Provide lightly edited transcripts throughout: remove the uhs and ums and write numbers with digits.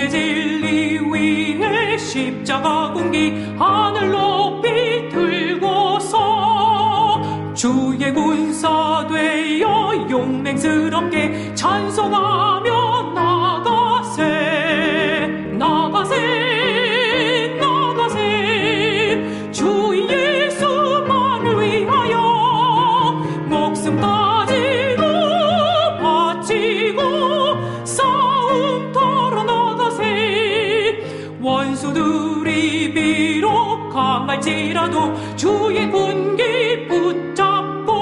주의 진리 위에 십자가 군기 하늘 높이 들고서 주의 군사 되어 용맹스럽게 찬송하며 나가세 나가세 나가세 주 예수만을 위하여 목숨까지도 바치고 싸움터로 나가세 원수들이 비록 강할지라도 주의 군기 붙잡고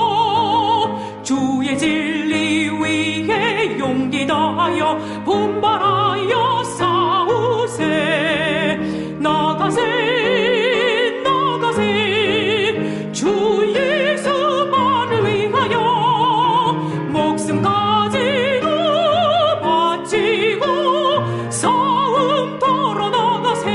주의 진리 위에 용기 다하여 분발하여 싸우세 나가세 나가세 주 예수만을 위하여 목숨까지도 바치고 싸움터로 나가세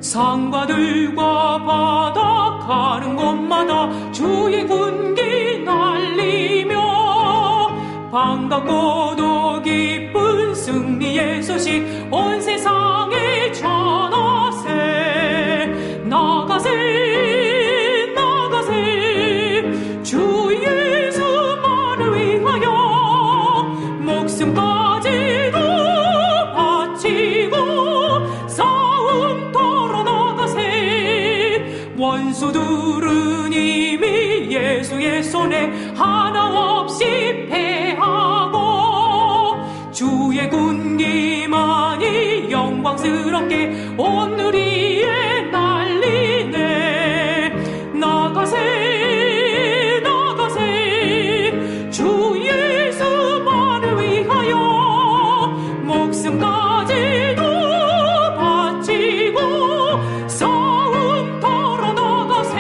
산과들과 바다 가는 곳마다 주의 군기 날리며 반갑고도 기쁜 승리의 소식 온 세상에 전하세 나가세 나가세 주 예수만을 위하여 목숨까지도 바치고 싸움터로 나가세 원수들은 이미 예수의 손에 하나 없이 패하고 주의 군기만이 영광스럽게 오늘 위에 날리네 나가세 나가세 주 예수만을 위하여 목숨까지도 바치고 싸움터로 나가세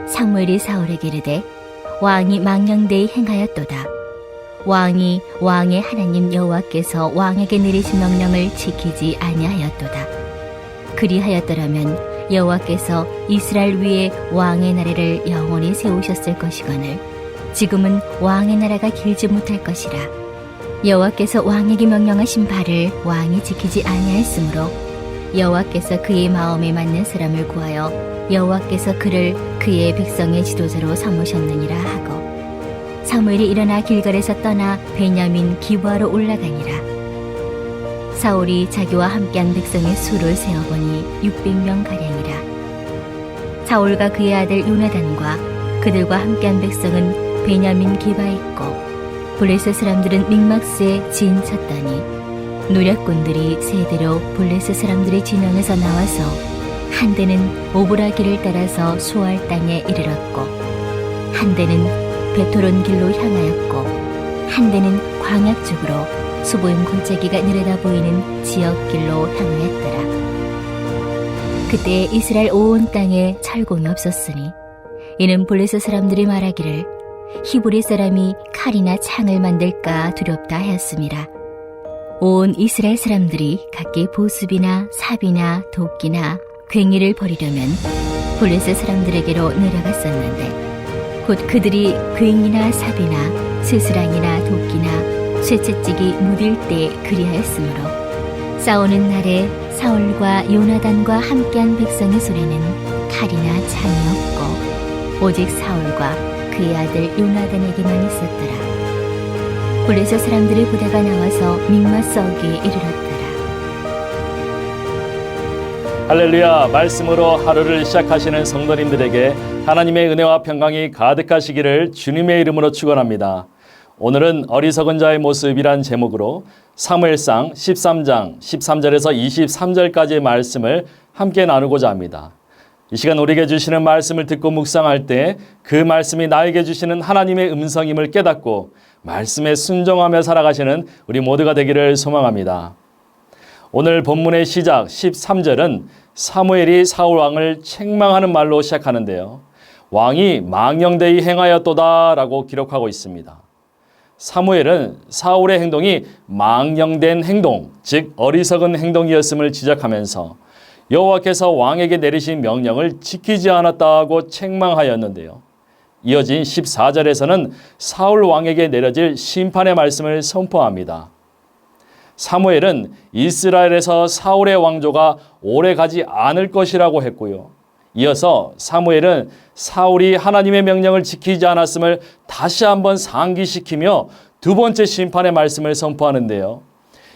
사무엘이 사울에게 이르되 왕이 망령되이 행하였도다. 왕이 왕의 하나님 여호와께서 왕에게 내리신 명령을 지키지 아니하였도다. 그리하였더라면 여호와께서 이스라엘 위에 왕의 나라를 영원히 세우셨을 것이거늘 지금은 왕의 나라가 길지 못할 것이라. 여호와께서 왕에게 명령하신 바를 왕이 지키지 아니하였으므로 여호와께서 그의 마음에 맞는 사람을 구하여 여호와께서 그를 그의 백성의 지도자로 삼으셨느니라 하고 사무엘이 일어나 길갈에서 떠나 베냐민 기브아로 올라가니라. 사울이 자기와 함께한 백성의 수를 세어보니 600명 가량이라. 사울과 그의 아들 요나단과 그들과 함께한 백성은 베냐민 기바에 있고 블레셋 사람들은 믹막스에 진쳤더니 노략군들이 세대로 블레셋 사람들의 진영에서 나와서 한 대는 오브라 길을 따라서 수알 땅에 이르렀고 한 대는 베토론 길로 향하였고 한 대는 광야 쪽으로 수보임 골짜기가 내려다 보이는 지역 길로 향하였더라. 그때 이스라엘 온 땅에 철공이 없었으니 이는 블레셋 사람들이 말하기를 히브리 사람이 칼이나 창을 만들까 두렵다 하였음이라. 온 이스라엘 사람들이 각기 보습이나 삽이나 도끼나 괭이를 버리려면 블레셋 사람들에게로 내려갔었는데 곧 그들이 괭이나 삽이나 스스랑이나 도끼나 쇠채찍이 무딜 때 그리하였으므로 싸우는 날에 사울과 요나단과 함께한 백성의 손에는 칼이나 창이 없고 오직 사울과 그의 아들 요나단에게만 있었더라. 블레셋 사람들의 부대가 나와서 믹마스옥에 이르렀더라. 할렐루야. 말씀으로 하루를 시작하시는 성도님들에게 하나님의 은혜와 평강이 가득하시기를 주님의 이름으로 축원합니다. 오늘은 어리석은 자의 모습이란 제목으로 사무엘상 13장 13절에서 23절까지의 말씀을 함께 나누고자 합니다. 이 시간 우리에게 주시는 말씀을 듣고 묵상할 때 그 말씀이 나에게 주시는 하나님의 음성임을 깨닫고 말씀에 순종하며 살아가시는 우리 모두가 되기를 소망합니다. 오늘 본문의 시작 13절은 사무엘이 사울 왕을 책망하는 말로 시작하는데요. 왕이 망령되이 행하였도다 라고 기록하고 있습니다. 사무엘은 사울의 행동이 망령된 행동, 즉 어리석은 행동이었음을 지적하면서 여호와께서 왕에게 내리신 명령을 지키지 않았다고 책망하였는데요. 이어진 14절에서는 사울 왕에게 내려질 심판의 말씀을 선포합니다. 사무엘은 이스라엘에서 사울의 왕조가 오래 가지 않을 것이라고 했고요. 이어서 사무엘은 사울이 하나님의 명령을 지키지 않았음을 다시 한번 상기시키며 두 번째 심판의 말씀을 선포하는데요.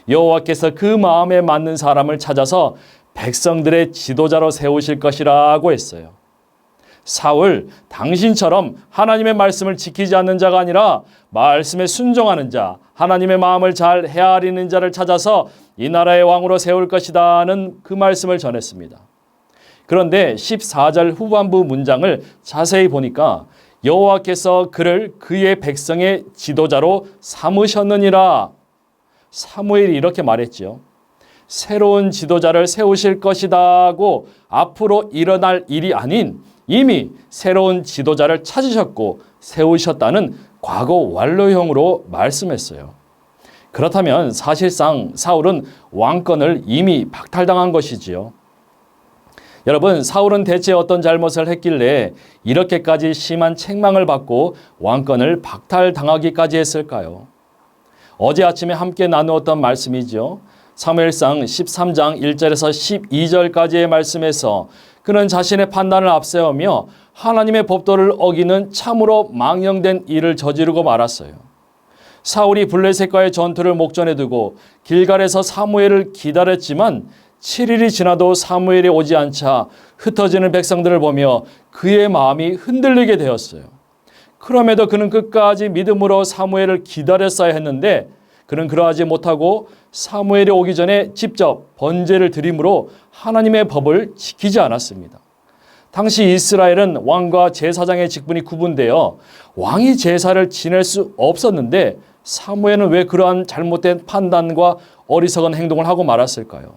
여호와께서 그 마음에 맞는 사람을 찾아서 백성들의 지도자로 세우실 것이라고 했어요. 사울, 당신처럼 하나님의 말씀을 지키지 않는 자가 아니라 말씀에 순종하는 자, 하나님의 마음을 잘 헤아리는 자를 찾아서 이 나라의 왕으로 세울 것이다는 그 말씀을 전했습니다. 그런데 14절 후반부 문장을 자세히 보니까 여호와께서 그를 그의 백성의 지도자로 삼으셨느니라. 사무엘이 이렇게 말했지요. 새로운 지도자를 세우실 것이다고 앞으로 일어날 일이 아닌 이미 새로운 지도자를 찾으셨고 세우셨다는 과거 완료형으로 말씀했어요. 그렇다면 사실상 사울은 왕권을 이미 박탈당한 것이지요. 여러분, 사울은 대체 어떤 잘못을 했길래 이렇게까지 심한 책망을 받고 왕권을 박탈당하기까지 했을까요? 어제 아침에 함께 나누었던 말씀이죠. 사무엘상 13장 1절에서 12절까지의 말씀에서 그는 자신의 판단을 앞세우며 하나님의 법도를 어기는 참으로 망령된 일을 저지르고 말았어요. 사울이 블레셋과의 전투를 목전에 두고 길갈에서 사무엘을 기다렸지만 7일이 지나도 사무엘이 오지 않자 흩어지는 백성들을 보며 그의 마음이 흔들리게 되었어요. 그럼에도 그는 끝까지 믿음으로 사무엘을 기다렸어야 했는데 그는 그러하지 못하고 사무엘이 오기 전에 직접 번제를 드림으로 하나님의 법을 지키지 않았습니다. 당시 이스라엘은 왕과 제사장의 직분이 구분되어 왕이 제사를 지낼 수 없었는데 사무엘은 왜 그러한 잘못된 판단과 어리석은 행동을 하고 말았을까요?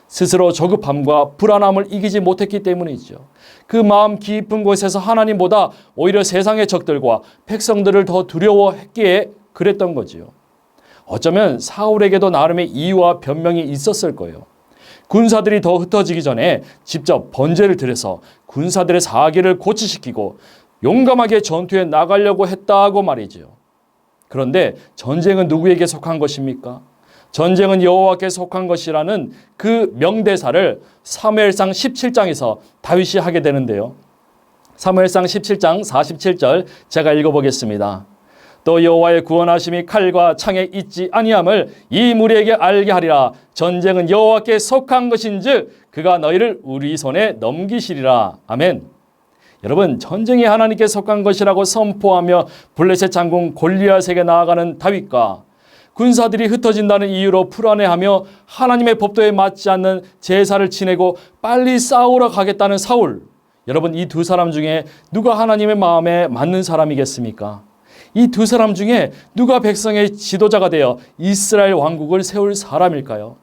스스로 조급함과 불안함을 이기지 못했기 때문이죠. 그 마음 깊은 곳에서 하나님보다 오히려 세상의 적들과 백성들을 더 두려워했기에 그랬던 거지요. 어쩌면 사울에게도 나름의 이유와 변명이 있었을 거예요. 군사들이 더 흩어지기 전에 직접 번제를 드려서 군사들의 사기를 고치시키고 용감하게 전투에 나가려고 했다고 말이지요. 그런데 전쟁은 누구에게 속한 것입니까? 전쟁은 여호와께 속한 것이라는 그 명대사를 사무엘상 17장에서 다윗이 하게 되는데요. 사무엘상 17장 47절 제가 읽어보겠습니다. 또 여호와의 구원하심이 칼과 창에 있지 아니함을 이 무리에게 알게 하리라. 전쟁은 여호와께 속한 것인즉 그가 너희를 우리 손에 넘기시리라. 아멘. 여러분, 전쟁이 하나님께 속한 것이라고 선포하며 블레셋 장군 골리앗에게 나아가는 다윗과 군사들이 흩어진다는 이유로 불안해하며 하나님의 법도에 맞지 않는 제사를 지내고 빨리 싸우러 가겠다는 사울. 여러분, 이 두 사람 중에 누가 하나님의 마음에 맞는 사람이겠습니까? 이 두 사람 중에 누가 백성의 지도자가 되어 이스라엘 왕국을 세울 사람일까요?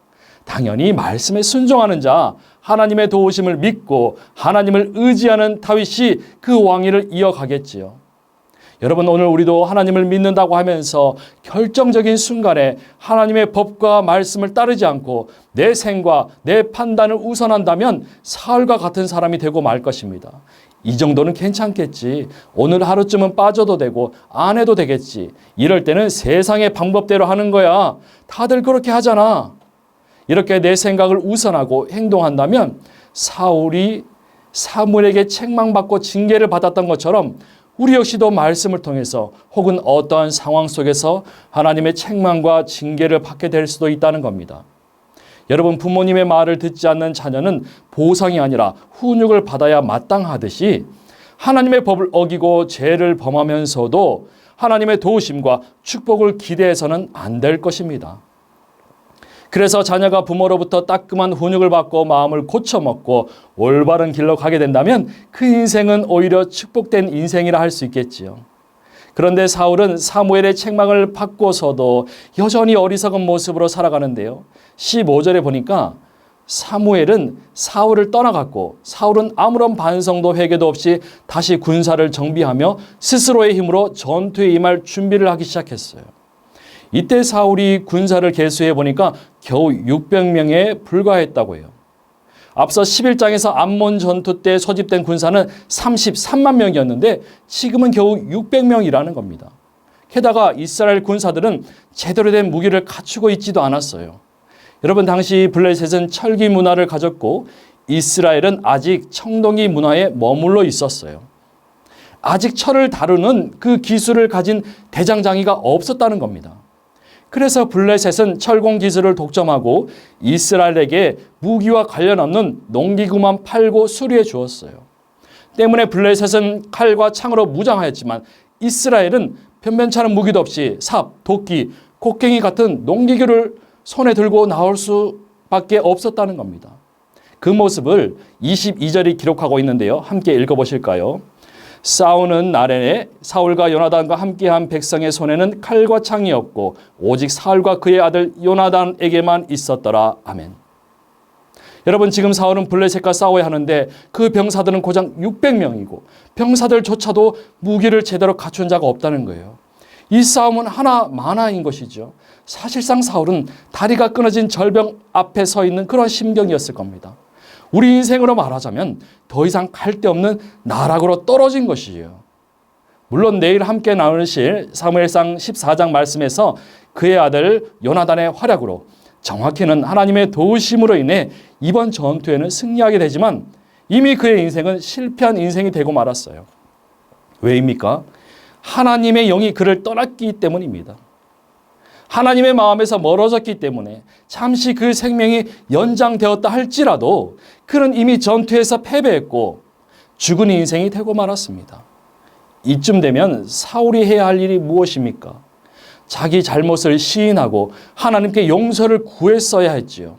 당연히 말씀에 순종하는 자, 하나님의 도우심을 믿고 하나님을 의지하는 다윗이 그 왕위를 이어가겠지요. 여러분, 오늘 우리도 하나님을 믿는다고 하면서 결정적인 순간에 하나님의 법과 말씀을 따르지 않고 내 생과 내 판단을 우선한다면 사울과 같은 사람이 되고 말 것입니다. 이 정도는 괜찮겠지. 오늘 하루쯤은 빠져도 되고 안 해도 되겠지. 이럴 때는 세상의 방법대로 하는 거야. 다들 그렇게 하잖아. 이렇게 내 생각을 우선하고 행동한다면 사울이 사무엘에게 책망받고 징계를 받았던 것처럼 우리 역시도 말씀을 통해서 혹은 어떠한 상황 속에서 하나님의 책망과 징계를 받게 될 수도 있다는 겁니다. 여러분, 부모님의 말을 듣지 않는 자녀는 보상이 아니라 훈육을 받아야 마땅하듯이 하나님의 법을 어기고 죄를 범하면서도 하나님의 도우심과 축복을 기대해서는 안 될 것입니다. 그래서 자녀가 부모로부터 따끔한 훈육을 받고 마음을 고쳐먹고 올바른 길로 가게 된다면 그 인생은 오히려 축복된 인생이라 할 수 있겠지요. 그런데 사울은 사무엘의 책망을 받고서도 여전히 어리석은 모습으로 살아가는데요. 15절에 보니까 사무엘은 사울을 떠나갔고 사울은 아무런 반성도 회개도 없이 다시 군사를 정비하며 스스로의 힘으로 전투에 임할 준비를 하기 시작했어요. 이때 사울이 군사를 계수해 보니까 겨우 600명에 불과했다고 해요. 앞서 11장에서 암몬 전투 때 소집된 군사는 33만 명이었는데 지금은 겨우 600명이라는 겁니다. 게다가 이스라엘 군사들은 제대로 된 무기를 갖추고 있지도 않았어요. 여러분, 당시 블레셋은 철기 문화를 가졌고 이스라엘은 아직 청동기 문화에 머물러 있었어요. 아직 철을 다루는 그 기술을 가진 대장장이가 없었다는 겁니다. 그래서 블레셋은 철공 기술을 독점하고 이스라엘에게 무기와 관련 없는 농기구만 팔고 수리해 주었어요. 때문에 블레셋은 칼과 창으로 무장하였지만 이스라엘은 변변찮은 무기도 없이 삽, 도끼, 곡괭이 같은 농기구를 손에 들고 나올 수밖에 없었다는 겁니다. 그 모습을 22절이 기록하고 있는데요. 함께 읽어보실까요? 싸우는 날에 사울과 요나단과 함께한 백성의 손에는 칼과 창이 없고 오직 사울과 그의 아들 요나단에게만 있었더라. 아멘. 여러분, 지금 사울은 블레셋과 싸워야 하는데 그 병사들은 고작 600명이고 병사들조차도 무기를 제대로 갖춘 자가 없다는 거예요. 이 싸움은 하나 마나인 것이죠. 사실상 사울은 다리가 끊어진 절벽 앞에 서 있는 그런 심경이었을 겁니다. 우리 인생으로 말하자면 더 이상 갈 데 없는 나락으로 떨어진 것이에요. 물론 내일 함께 나누실 사무엘상 14장 말씀에서 그의 아들 요나단의 활약으로, 정확히는 하나님의 도우심으로 인해 이번 전투에는 승리하게 되지만 이미 그의 인생은 실패한 인생이 되고 말았어요. 왜입니까? 하나님의 영이 그를 떠났기 때문입니다. 하나님의 마음에서 멀어졌기 때문에 잠시 그 생명이 연장되었다 할지라도 그는 이미 전투에서 패배했고 죽은 인생이 되고 말았습니다. 이쯤 되면 사울이 해야 할 일이 무엇입니까? 자기 잘못을 시인하고 하나님께 용서를 구했어야 했지요.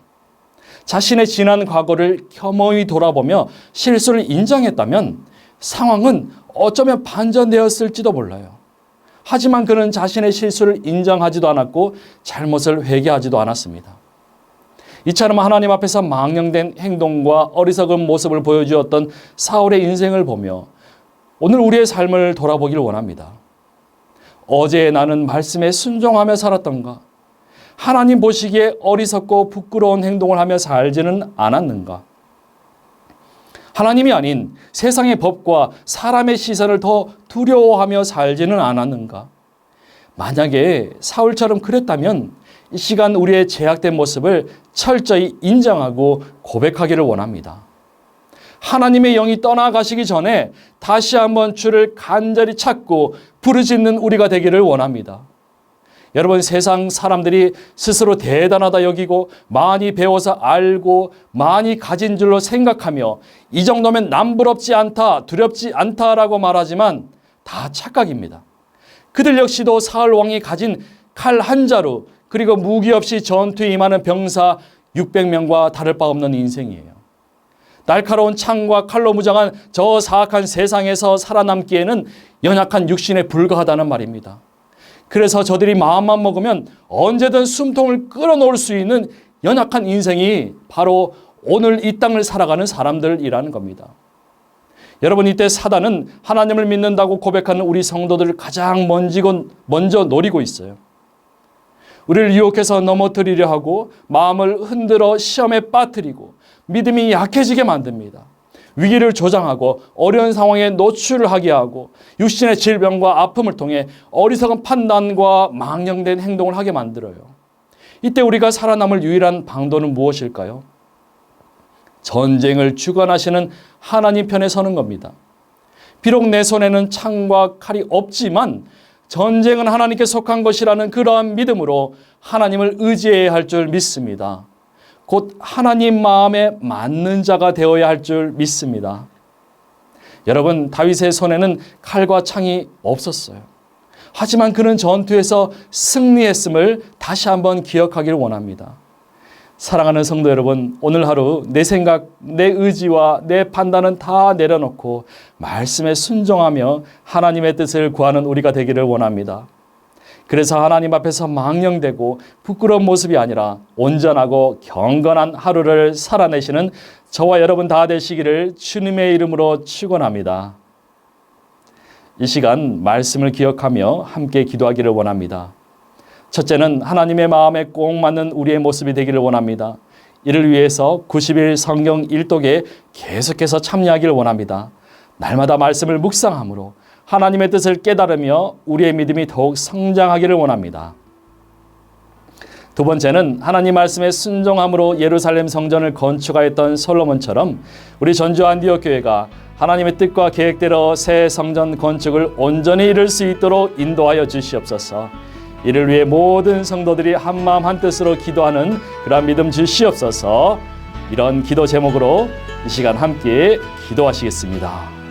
자신의 지난 과거를 겸허히 돌아보며 실수를 인정했다면 상황은 어쩌면 반전되었을지도 몰라요. 하지만 그는 자신의 실수를 인정하지도 않았고 잘못을 회개하지도 않았습니다. 이처럼 하나님 앞에서 망령된 행동과 어리석은 모습을 보여주었던 사울의 인생을 보며 오늘 우리의 삶을 돌아보기를 원합니다. 어제 나는 말씀에 순종하며 살았던가? 하나님 보시기에 어리석고 부끄러운 행동을 하며 살지는 않았는가? 하나님이 아닌 세상의 법과 사람의 시선을 더 두려워하며 살지는 않았는가? 만약에 사울처럼 그랬다면 이 시간 우리의 제약된 모습을 철저히 인정하고 고백하기를 원합니다. 하나님의 영이 떠나가시기 전에 다시 한번 주를 간절히 찾고 부르짖는 우리가 되기를 원합니다. 여러분, 세상 사람들이 스스로 대단하다 여기고 많이 배워서 알고 많이 가진 줄로 생각하며 이 정도면 남부럽지 않다, 두렵지 않다라고 말하지만 다 착각입니다. 그들 역시도 사울 왕이 가진 칼 한 자루 그리고 무기 없이 전투에 임하는 병사 600명과 다를 바 없는 인생이에요. 날카로운 창과 칼로 무장한 저 사악한 세상에서 살아남기에는 연약한 육신에 불과하다는 말입니다. 그래서 저들이 마음만 먹으면 언제든 숨통을 끌어놓을 수 있는 연약한 인생이 바로 오늘 이 땅을 살아가는 사람들이라는 겁니다. 여러분, 이때 사단은 하나님을 믿는다고 고백하는 우리 성도들을 가장 먼저 노리고 있어요. 우리를 유혹해서 넘어뜨리려 하고 마음을 흔들어 시험에 빠뜨리고 믿음이 약해지게 만듭니다. 위기를 조장하고 어려운 상황에 노출을 하게 하고 육신의 질병과 아픔을 통해 어리석은 판단과 망령된 행동을 하게 만들어요. 이때 우리가 살아남을 유일한 방도는 무엇일까요? 전쟁을 주관하시는 하나님 편에 서는 겁니다. 비록 내 손에는 창과 칼이 없지만 전쟁은 하나님께 속한 것이라는 그러한 믿음으로 하나님을 의지해야 할 줄 믿습니다. 곧 하나님 마음에 맞는 자가 되어야 할 줄 믿습니다. 여러분, 다윗의 손에는 칼과 창이 없었어요. 하지만 그는 전투에서 승리했음을 다시 한번 기억하기를 원합니다. 사랑하는 성도 여러분, 오늘 하루 내 생각, 내 의지와 내 판단은 다 내려놓고 말씀에 순종하며 하나님의 뜻을 구하는 우리가 되기를 원합니다. 그래서 하나님 앞에서 망령되고 부끄러운 모습이 아니라 온전하고 경건한 하루를 살아내시는 저와 여러분 다 되시기를 주님의 이름으로 축원합니다. 이 시간 말씀을 기억하며 함께 기도하기를 원합니다. 첫째는 하나님의 마음에 꼭 맞는 우리의 모습이 되기를 원합니다. 이를 위해서 90일 성경 일독에 계속해서 참여하기를 원합니다. 날마다 말씀을 묵상함으로 하나님의 뜻을 깨달으며 우리의 믿음이 더욱 성장하기를 원합니다. 두 번째는 하나님 말씀에 순종함으로 예루살렘 성전을 건축하였던 솔로몬처럼 우리 전주 안디옥 교회가 하나님의 뜻과 계획대로 새 성전 건축을 온전히 이룰 수 있도록 인도하여 주시옵소서. 이를 위해 모든 성도들이 한마음 한뜻으로 기도하는 그러한 믿음 주시옵소서. 이런 기도 제목으로 이 시간 함께 기도하시겠습니다.